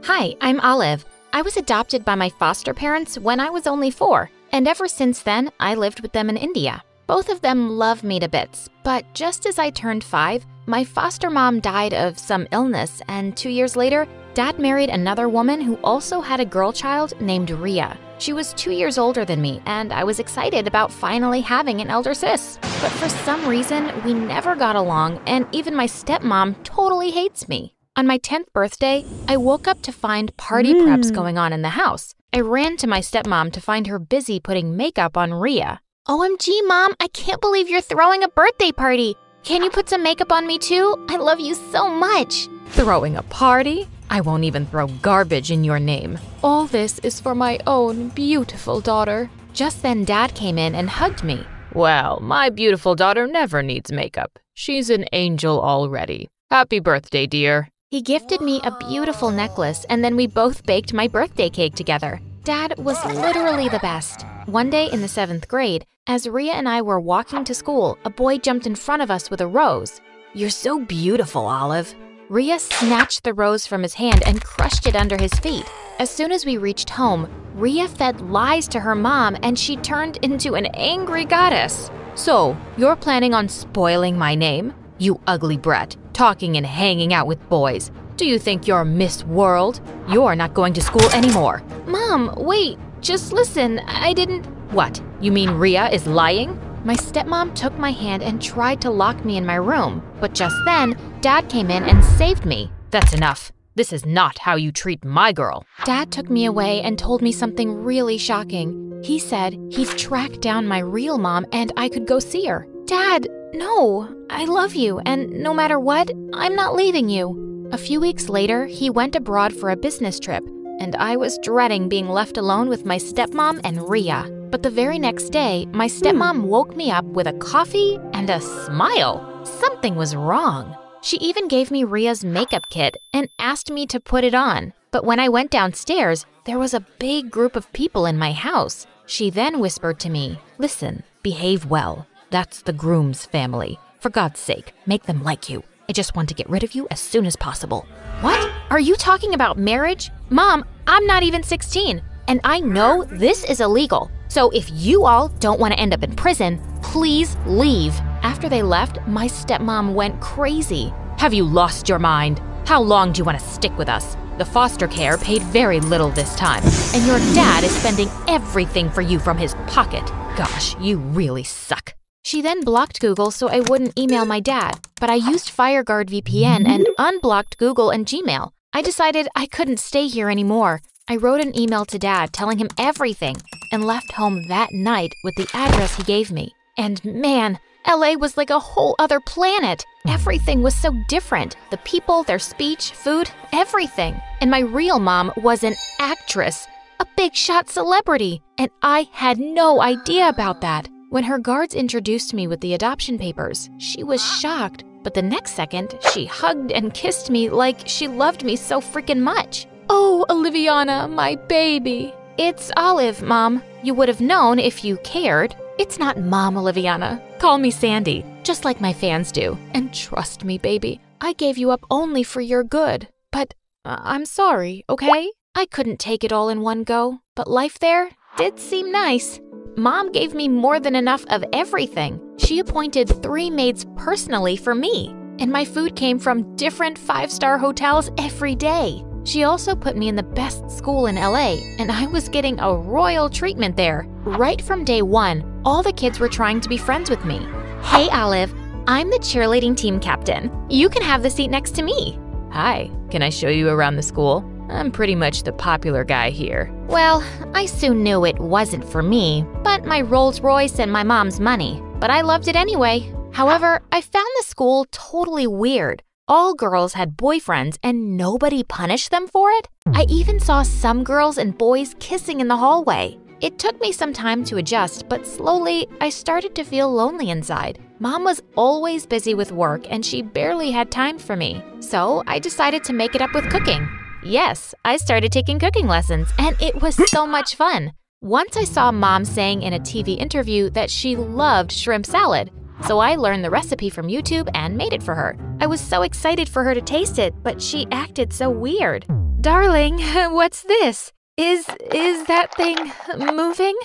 Hi, I'm Olive. I was adopted by my foster parents when I was only 4, and ever since then, I lived with them in India. Both of them love me to bits, but just as I turned 5, my foster mom died of some illness, and 2 years later, Dad married another woman who also had a girl child named Ria. She was 2 years older than me, and I was excited about finally having an elder sis. But for some reason, we never got along, and even my stepmom totally hates me. On my 10th birthday, I woke up to find party preps going on in the house. I ran to my stepmom to find her busy putting makeup on Ria. OMG, Mom, I can't believe you're throwing a birthday party. Can you put some makeup on me too? I love you so much. Throwing a party? I won't even throw garbage in your name. All this is for my own beautiful daughter. Just then, Dad came in and hugged me. Well, my beautiful daughter never needs makeup. She's an angel already. Happy birthday, dear. He gifted me a beautiful necklace, and then we both baked my birthday cake together. Dad was literally the best. One day in the 7th grade, as Ria and I were walking to school, a boy jumped in front of us with a rose. You're so beautiful, Olive. Ria snatched the rose from his hand and crushed it under his feet. As soon as we reached home, Ria fed lies to her mom, and she turned into an angry goddess. So, you're planning on spoiling my name? You ugly brat, talking and hanging out with boys. Do you think you're Miss World? You're not going to school anymore. Mom, wait, just listen, I didn't… What, you mean Ria is lying? My stepmom took my hand and tried to lock me in my room, but just then, Dad came in and saved me. That's enough. This is not how you treat my girl. Dad took me away and told me something really shocking. He said he'd track down my real mom and I could go see her. Dad, no, I love you, and no matter what, I'm not leaving you. A few weeks later, he went abroad for a business trip, and I was dreading being left alone with my stepmom and Ria. But the very next day, my stepmom woke me up with a coffee and a smile. Something was wrong. She even gave me Ria's makeup kit and asked me to put it on. But when I went downstairs, there was a big group of people in my house. She then whispered to me, "Listen, behave well. That's the groom's family. For God's sake, make them like you. I just want to get rid of you as soon as possible." What? Are you talking about marriage? Mom, I'm not even 16, and I know this is illegal. So if you all don't want to end up in prison, please leave. After they left, my stepmom went crazy. Have you lost your mind? How long do you want to stick with us? The foster care paid very little this time, and your dad is spending everything for you from his pocket. Gosh, you really suck. She then blocked Google so I wouldn't email my dad, but I used FireGuard VPN and unblocked Google and Gmail. I decided I couldn't stay here anymore. I wrote an email to Dad telling him everything and left home that night with the address he gave me. And man, LA was like a whole other planet. Everything was so different. The people, their speech, food, everything. And my real mom was an actress, a big shot celebrity, and I had no idea about that. When her guards introduced me with the adoption papers, she was shocked, but the next second, she hugged and kissed me like she loved me so freaking much. Oh, Oliviana, my baby. It's Olive, Mom. You would have known if you cared. It's not Mom, Oliviana. Call me Sandy, just like my fans do. And trust me, baby, I gave you up only for your good. But I'm sorry, okay? I couldn't take it all in one go, but life there did seem nice. Mom gave me more than enough of everything. She appointed 3 maids personally for me, and my food came from different 5-star hotels every day. She also put me in the best school in LA, and I was getting a royal treatment there. Right from day one, all the kids were trying to be friends with me. Hey, Olive, I'm the cheerleading team captain. You can have the seat next to me. Hi, can I show you around the school? I'm pretty much the popular guy here. Well, I soon knew it wasn't for me, but my Rolls Royce and my mom's money. But I loved it anyway. However, I found the school totally weird. All girls had boyfriends and nobody punished them for it. I even saw some girls and boys kissing in the hallway. It took me some time to adjust, but slowly I started to feel lonely inside. Mom was always busy with work and she barely had time for me. So I decided to make it up with cooking. Yes, I started taking cooking lessons, and it was so much fun. Once I saw Mom saying in a TV interview that she loved shrimp salad, so I learned the recipe from YouTube and made it for her. I was so excited for her to taste it, but she acted so weird. Darling, what's this? Is that thing moving?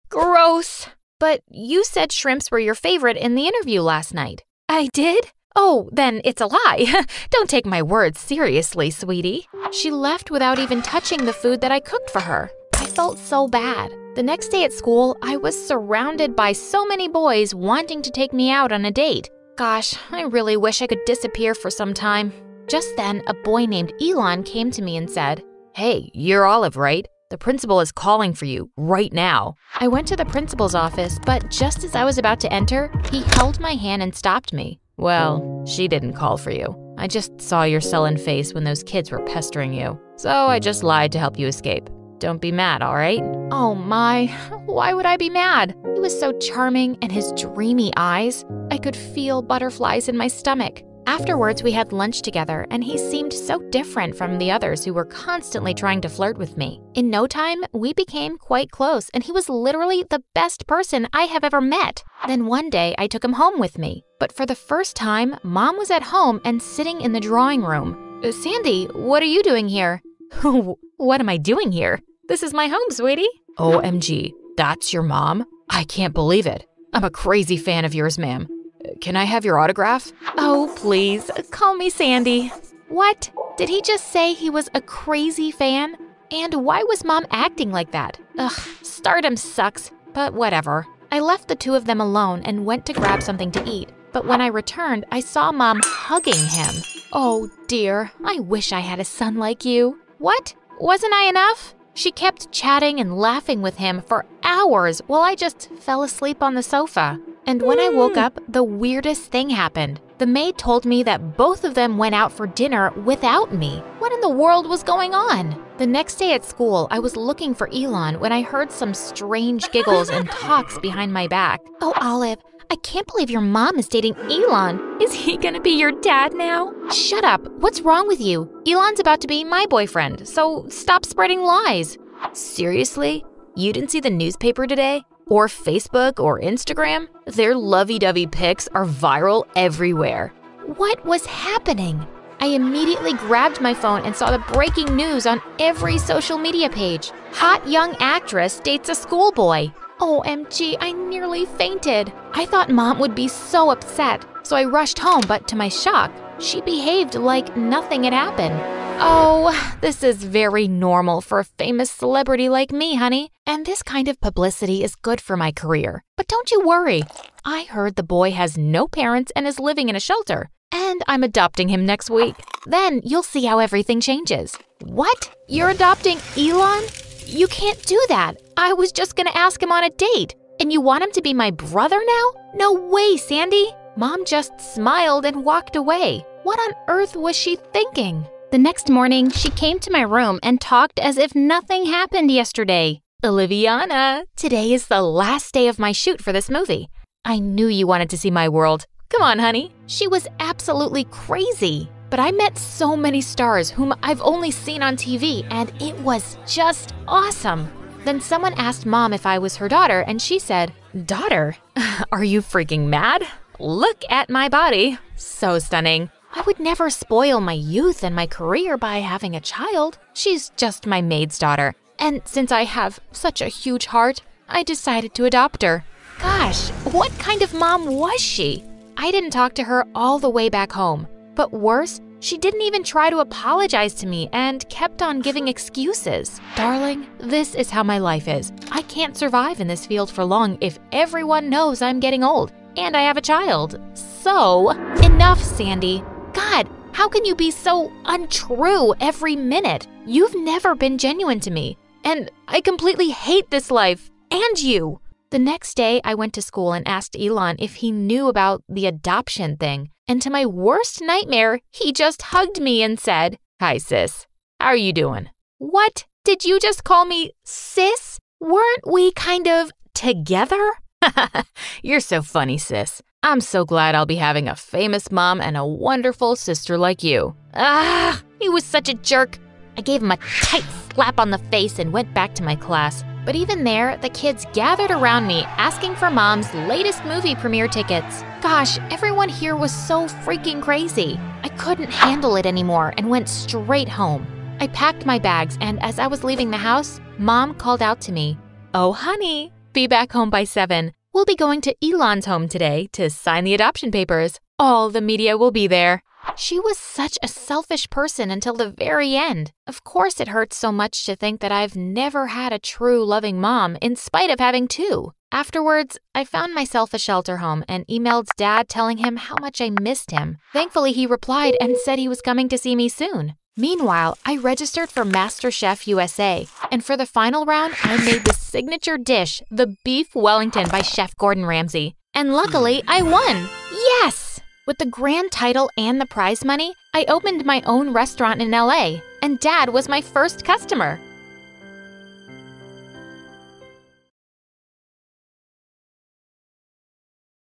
Gross. But you said shrimps were your favorite in the interview last night. I did? Oh, then it's a lie. Don't take my words seriously, sweetie. She left without even touching the food that I cooked for her. I felt so bad. The next day at school, I was surrounded by so many boys wanting to take me out on a date. Gosh, I really wish I could disappear for some time. Just then, a boy named Elon came to me and said, Hey, you're Olive, right? The principal is calling for you right now. I went to the principal's office, but just as I was about to enter, he held my hand and stopped me. Well, she didn't call for you. I just saw your sullen face when those kids were pestering you. So I just lied to help you escape. Don't be mad, all right? Oh my, why would I be mad? He was so charming, and his dreamy eyes. I could feel butterflies in my stomach. Afterwards, we had lunch together, and he seemed so different from the others who were constantly trying to flirt with me. In no time, we became quite close, and he was literally the best person I have ever met. Then one day, I took him home with me. But for the first time, Mom was at home and sitting in the drawing room. Sandy, what are you doing here? What am I doing here? This is my home, sweetie. OMG, that's your mom? I can't believe it. I'm a crazy fan of yours, ma'am. Can I have your autograph? Oh, please, call me Sandy. What? Did he just say he was a crazy fan? And why was Mom acting like that? Ugh, stardom sucks, but whatever. I left the two of them alone and went to grab something to eat. But when I returned, I saw Mom hugging him. Oh dear, I wish I had a son like you. What? Wasn't I enough? She kept chatting and laughing with him for hours while I just fell asleep on the sofa. And when I woke up, the weirdest thing happened. The maid told me that both of them went out for dinner without me. What in the world was going on? The next day at school, I was looking for Elon when I heard some strange giggles and talks behind my back. Oh, Olive, I can't believe your mom is dating Elon. Is he gonna be your dad now? Shut up. What's wrong with you? Elon's about to be my boyfriend, so stop spreading lies. Seriously? You didn't see the newspaper today? Or Facebook or Instagram? Their lovey-dovey pics are viral everywhere. What was happening? I immediately grabbed my phone and saw the breaking news on every social media page. Hot young actress dates a schoolboy. OMG, I nearly fainted. I thought Mom would be so upset, so I rushed home, but to my shock, she behaved like nothing had happened. Oh, this is very normal for a famous celebrity like me, honey. And this kind of publicity is good for my career. But don't you worry. I heard the boy has no parents and is living in a shelter. And I'm adopting him next week. Then you'll see how everything changes. What? You're adopting Elon? You can't do that. I was just gonna ask him on a date. And you want him to be my brother now? No way, Sandy. Mom just smiled and walked away. What on earth was she thinking? The next morning, she came to my room and talked as if nothing happened yesterday. Oliviana, today is the last day of my shoot for this movie. I knew you wanted to see my world. Come on, honey. She was absolutely crazy. But I met so many stars whom I've only seen on TV, and it was just awesome. Then someone asked Mom if I was her daughter, and she said, "Daughter? Are you freaking mad? Look at my body. So stunning. I would never spoil my youth and my career by having a child. She's just my maid's daughter. And since I have such a huge heart, I decided to adopt her." Gosh, what kind of mom was she? I didn't talk to her all the way back home. But worse, she didn't even try to apologize to me and kept on giving excuses. Darling, this is how my life is. I can't survive in this field for long if everyone knows I'm getting old and I have a child. So, enough, Sandy. God, how can you be so untrue every minute? You've never been genuine to me, and I completely hate this life, and you. The next day, I went to school and asked Elon if he knew about the adoption thing, and to my worst nightmare, he just hugged me and said, "Hi, sis. How are you doing?" What? Did you just call me sis? Weren't we kind of together? You're so funny, sis. I'm so glad I'll be having a famous mom and a wonderful sister like you. Ah, he was such a jerk. I gave him a tight slap on the face and went back to my class. But even there, the kids gathered around me asking for Mom's latest movie premiere tickets. Gosh, everyone here was so freaking crazy. I couldn't handle it anymore and went straight home. I packed my bags, and as I was leaving the house, Mom called out to me, "Oh, honey, be back home by 7. We'll be going to Elon's home today to sign the adoption papers. All the media will be there." She was such a selfish person until the very end. Of course, it hurts so much to think that I've never had a true loving mom in spite of having two. Afterwards, I found myself a shelter home and emailed Dad telling him how much I missed him. Thankfully, he replied and said he was coming to see me soon. Meanwhile, I registered for MasterChef USA, and for the final round, I made the signature dish, the Beef Wellington by Chef Gordon Ramsay. And luckily, I won! Yes! With the grand title and the prize money, I opened my own restaurant in LA, and Dad was my first customer.